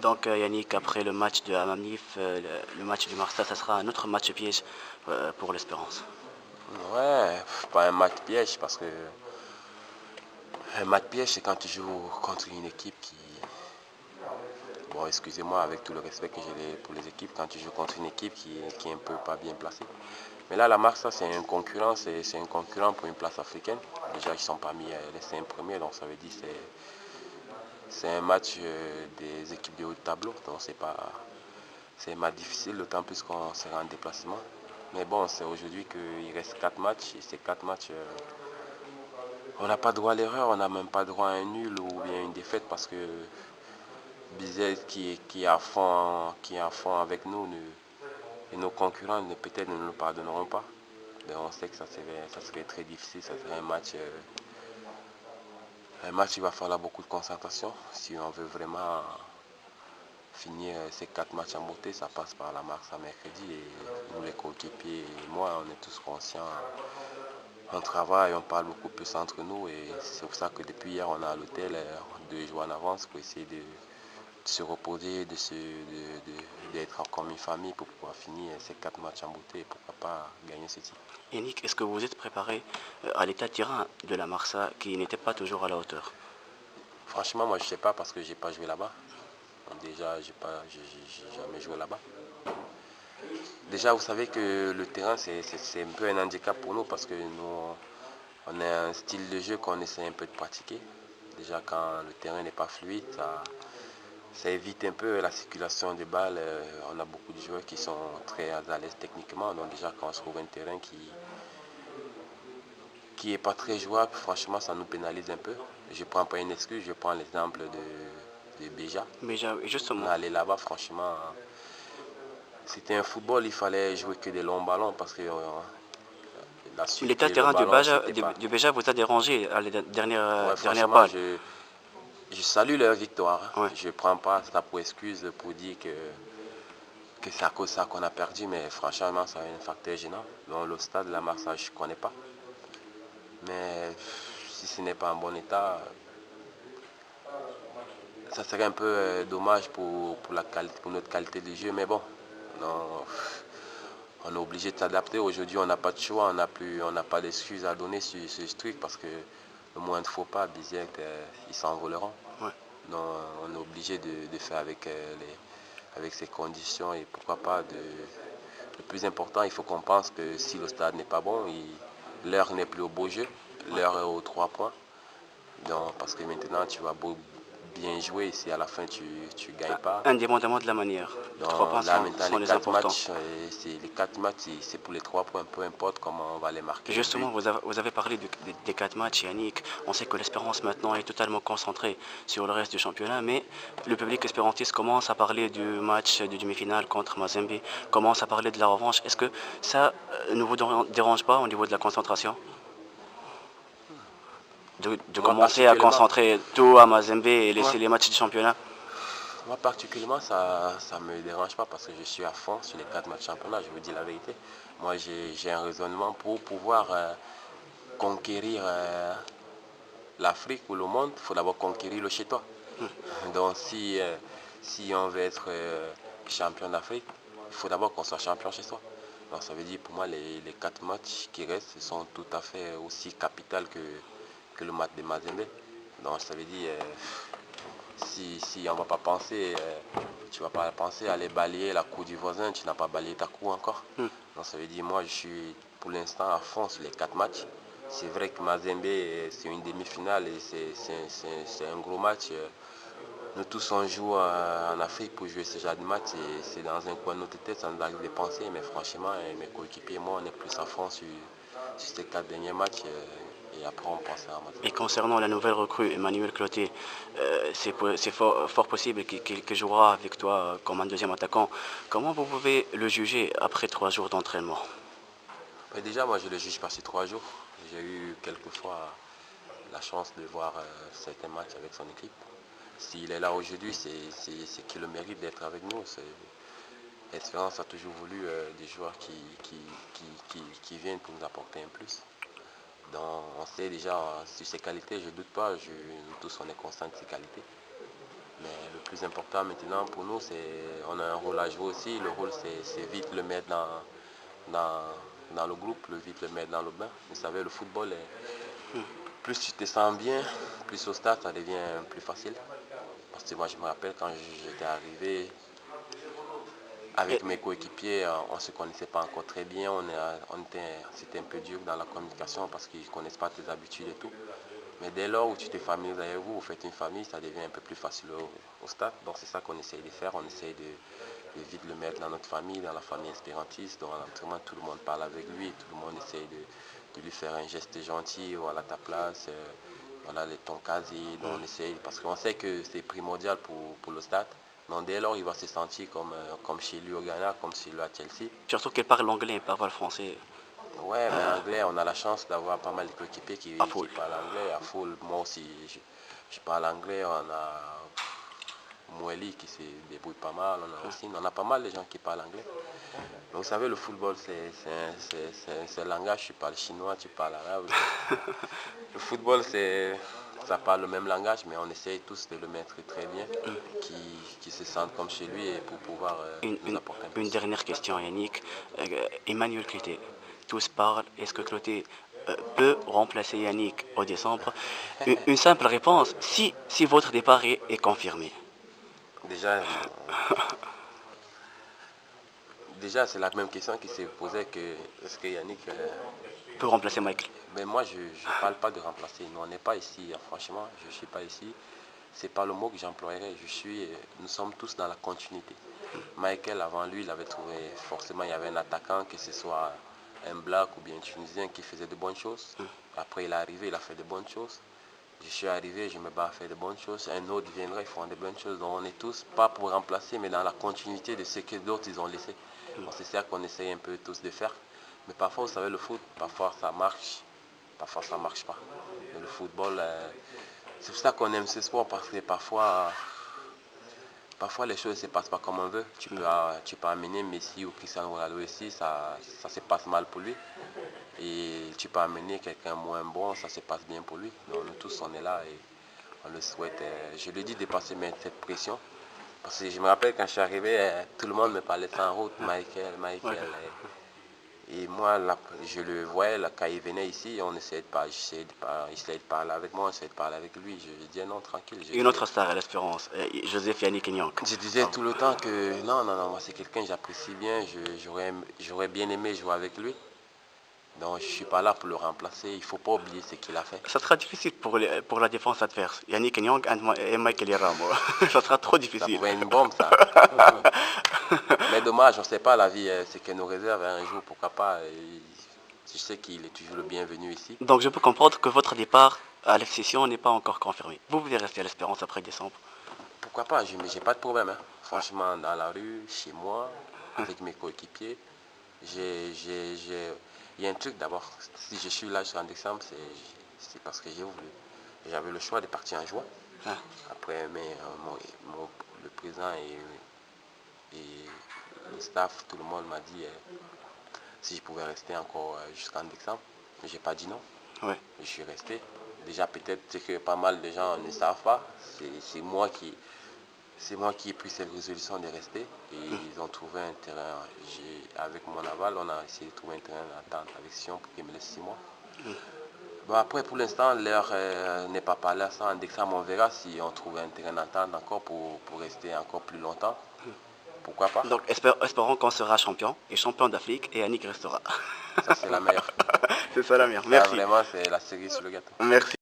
Donc Yannick, après le match de Amamnif, le match du Marsa, ça sera un autre match piège pour l'Espérance. Ouais, pas un match piège parce que un match piège c'est quand tu joues contre une équipe qui, bon excusez-moi avec tout le respect que j'ai pour les équipes, quand tu joues contre une équipe qui est un peu pas bien placée. Mais là la Marsa c'est un concurrent, c'est un concurrent pour une place africaine. Déjà ils sont parmi les 5 premiers, donc ça veut dire c'est un match des équipes de haut de tableau, donc c'est un match difficile, d'autant plus qu'on sera en déplacement. Mais bon, c'est aujourd'hui qu'il reste 4 matchs et ces 4 matchs, on n'a pas droit à l'erreur, on n'a même pas droit à un nul ou bien une défaite parce que Bizet qui est à fond avec nous et nos concurrents peut-être ne nous le pardonneront pas. Mais on sait que ça serait très difficile, ça serait un match il va falloir beaucoup de concentration si on veut vraiment finir ces 4 matchs en beauté, ça passe par la marque à mercredi et nous les coéquipiers et moi on est tous conscients. On travaille, on parle beaucoup plus entre nous et c'est pour ça que depuis hier on est à l'hôtel 2 jours en avance pour essayer de se reposer, d'être comme une famille pour pouvoir finir ces 4 matchs en beauté et pourquoi pas gagner ce titre. Yannick, est-ce que vous êtes préparé à l'état de terrain de la Marsa qui n'était pas toujours à la hauteur? Franchement, moi je sais pas parce que j'ai pas joué là-bas. Déjà, j'ai jamais joué là-bas. Déjà, vous savez que le terrain c'est un peu un handicap pour nous parce que nous on a un style de jeu qu'on essaie un peu de pratiquer. Déjà, quand le terrain n'est pas fluide, ça évite un peu la circulation des balles. On a beaucoup de joueurs qui sont très à l'aise techniquement. Donc déjà, quand on se trouve un terrain qui est pas très jouable, franchement, ça nous pénalise un peu. Je prends pas une excuse, je prends l'exemple de Béja. Mais On justement, est allé là-bas, franchement, c'était un football, il fallait jouer que des longs ballons parce que la suite l'état et de le terrain ballon, c'était pas. Du Béja vous a dérangé à la Ouais, dernière franchement, balle. je salue leur victoire. Ouais. Je ne prends pas ça pour excuse pour dire que c'est à cause de ça qu'on a perdu, mais franchement, c'est un facteur gênant. Dans le stade de la Marseille, je ne connais pas. Mais si ce n'est pas en bon état, ça serait un peu dommage pour notre qualité de jeu. Mais bon, non, on est obligé de s'adapter. Aujourd'hui, on n'a pas de choix, on n'a pas d'excuses à donner sur ce truc parce que le moins de faux pas, Bizet, ils s'envoleront. Ouais. Donc, on est obligé de faire avec ces conditions et pourquoi pas le plus important, il faut qu'on pense que si le stade n'est pas bon, l'heure n'est plus au beau jeu, Ouais. l'heure est aux 3 points. Donc, parce que maintenant, tu vas bien jouer si à la fin tu ne gagnes pas. Indépendamment de la manière. Les 3 points Donc, là, maintenant, sont les importants. les 4 matchs, c'est pour les 3 points, peu importe comment on va les marquer les buts. Justement, vous avez parlé des 4 matchs, Yannick. On sait que l'Espérance maintenant est totalement concentrée sur le reste du championnat, mais le public espérantiste commence à parler du match de demi-finale contre Mazembe, commence à parler de la revanche. Est-ce que ça ne vous dérange pas au niveau de la concentration de Moi, commencer à particulièrement, concentrer tout à Mazembe et moi, laisser les matchs du championnat? moi, particulièrement, ça me dérange pas parce que je suis à fond sur les 4 matchs championnat, je vous dis la vérité. Moi, j'ai un raisonnement pour pouvoir conquérir l'Afrique ou le monde, il faut d'abord conquérir le chez toi. Donc si on veut être champion d'Afrique, il faut d'abord qu'on soit champion chez soi. Donc ça veut dire pour moi les 4 matchs qui restent sont tout à fait aussi capitaux que le match de Mazembe. Donc ça veut dire si on ne va pas penser, tu ne vas pas penser à aller balayer la cour du voisin, tu n'as pas balayé ta cour encore. Hmm. Donc ça veut dire moi je suis pour l'instant à fond sur les 4 matchs. C'est vrai que Mazembe c'est une demi-finale et c'est un gros match. Nous tous on joue en Afrique pour jouer ce genre de match et c'est dans un coin de notre tête, ça nous arrive de penser, mais franchement mes coéquipiers et moi on est plus à fond sur ces 4 derniers matchs et après on pense à Mazembe. Et concernant la nouvelle recrue, Emmanuel Clotet, c'est fort possible qu'il jouera avec toi comme un deuxième attaquant. Comment vous pouvez le juger après 3 jours d'entraînement? Mais déjà, moi, je ne le juge pas ces 3 jours. J'ai eu quelquefois la chance de voir certains matchs avec son équipe. S'il est là aujourd'hui, c'est qu'il le mérite d'être avec nous. L'Espérance a toujours voulu des joueurs qui viennent pour nous apporter un plus. Donc, on sait déjà sur ses qualités, je ne doute pas, nous tous on est conscients de ses qualités. Mais le plus important maintenant pour nous, c'est on a un rôle à jouer aussi. Le rôle, c'est vite le mettre dans le groupe, le vite le mettre dans le bain. Vous savez, le football, plus tu te sens bien, plus au stade, ça devient plus facile. Parce que moi, je me rappelle quand j'étais arrivé avec mes coéquipiers, on ne se connaissait pas encore très bien. C'était un peu dur dans la communication parce qu'ils ne connaissent pas tes habitudes et tout. Mais dès lors où tu te familiarises avec vous faites une famille, ça devient un peu plus facile au stade. Donc c'est ça qu'on essaye de faire. On essaye de vite le mettre dans notre famille, dans la famille espérantiste. Dans l'entraînement, tout le monde parle avec lui. Tout le monde essaye de lui faire un geste gentil. Voilà ta place, voilà ton casier. Donc on essaye, parce qu'on sait que c'est primordial pour le stade. Donc dès lors, il va se sentir comme chez lui au Ghana, comme chez lui à Chelsea. Surtout qu'elle parle l'anglais, elle parle pas le français. Ouais, mais anglais, on a la chance d'avoir pas mal de coéquipiers qui parlent anglais. À full, moi aussi, je parle anglais. On a Moueli qui se débrouille pas mal. On a pas mal de gens qui parlent anglais. Donc, vous savez, le football, c'est un langage. Tu parles chinois, tu parles arabe. Le football, ça parle le même langage, mais on essaye tous de le mettre très bien, qui se sentent comme chez lui et pour pouvoir nous apporter un peu. Une dernière question, Yannick. Emmanuel Cloté, tous parlent. Est-ce que Cloté peut remplacer Yannick au décembre? Une simple réponse, si votre départ est confirmé. Déjà, c'est la même question qui s'est posée que est-ce que Yannick peut remplacer Michael? Mais moi, je ne parle pas de remplacer. Nous, on n'est pas ici, franchement, je ne suis pas ici. Ce n'est pas le mot que j'emploierais. Nous sommes tous dans la continuité. Michael, avant lui, il avait trouvé, forcément, il y avait un attaquant, que ce soit un Black ou bien un Tunisien qui faisait de bonnes choses. Après, il est arrivé, il a fait de bonnes choses. Je suis arrivé, je me bats à faire de bonnes choses. Un autre viendra, ils font de bonnes choses. Donc on est tous, pas pour remplacer, mais dans la continuité de ce que d'autres ils ont laissé. C'est ça qu'on essaye un peu tous de faire. Mais parfois, vous savez, le foot, parfois ça marche, parfois ça ne marche pas. Mais le football, c'est pour ça qu'on aime ce sport, parce que parfois les choses ne se passent pas comme on veut. Tu peux amener Messi ou Cristiano Ronaldo ici, ça se passe mal pour lui. Et tu peux amener quelqu'un moins bon, ça se passe bien pour lui. Donc nous tous, on est là et on le souhaite. Je lui dis de passer cette pression. Parce que je me rappelle quand je suis arrivé, tout le monde me parlait sans route, Michael. Et moi, là, je le voyais, là, quand il venait ici, on essayait de parler avec moi, on essayait de parler avec lui. Je disais non, tranquille. Une autre star à l'Espérance, Joseph Yannick Nyonk. Je disais tout le temps que non, moi c'est quelqu'un que j'apprécie bien, j'aurais bien aimé jouer avec lui. Donc je ne suis pas là pour le remplacer, il ne faut pas oublier ce qu'il a fait. Ça sera difficile pour la défense adverse. Yannick Nyong et Michael Ramo. Ça sera trop difficile. Ça pourrait être une bombe, ça. Mais dommage, on ne sait pas la vie, ce qu'elle nous réserve un jour, pourquoi pas. Je sais qu'il est toujours le bienvenu ici. Donc je peux comprendre que votre départ à l'F-Session n'est pas encore confirmé. Vous voulez rester à l'Espérance après décembre? Pourquoi pas, je n'ai pas de problème. Hein. Franchement, dans la rue, chez moi, avec mes coéquipiers, il y a un truc d'abord, si je suis là jusqu'en décembre, c'est parce que j'ai voulu. J'avais le choix de partir en juin. Après, mais le président et le staff, tout le monde m'a dit si je pouvais rester encore jusqu'en décembre. Mais j'ai pas dit non. Ouais. Je suis resté. Déjà, peut-être que pas mal de gens ne savent pas. C'est moi qui ai pris cette résolution de rester et ils ont trouvé un terrain. Avec mon aval, on a essayé de trouver un terrain d'entente avec Sion pour qu'il me laisse 6 mois. Bon, après, pour l'instant, l'heure n'est pas parlée à ça. En décembre, on verra si on trouve un terrain d'entente encore pour rester encore plus longtemps. Pourquoi pas? Donc espérons qu'on sera champion et champion d'Afrique et Yannick restera. Ça, c'est la meilleure. C'est ça la meilleure. Merci. Ça, vraiment, c'est la cerise sur le gâteau. Merci.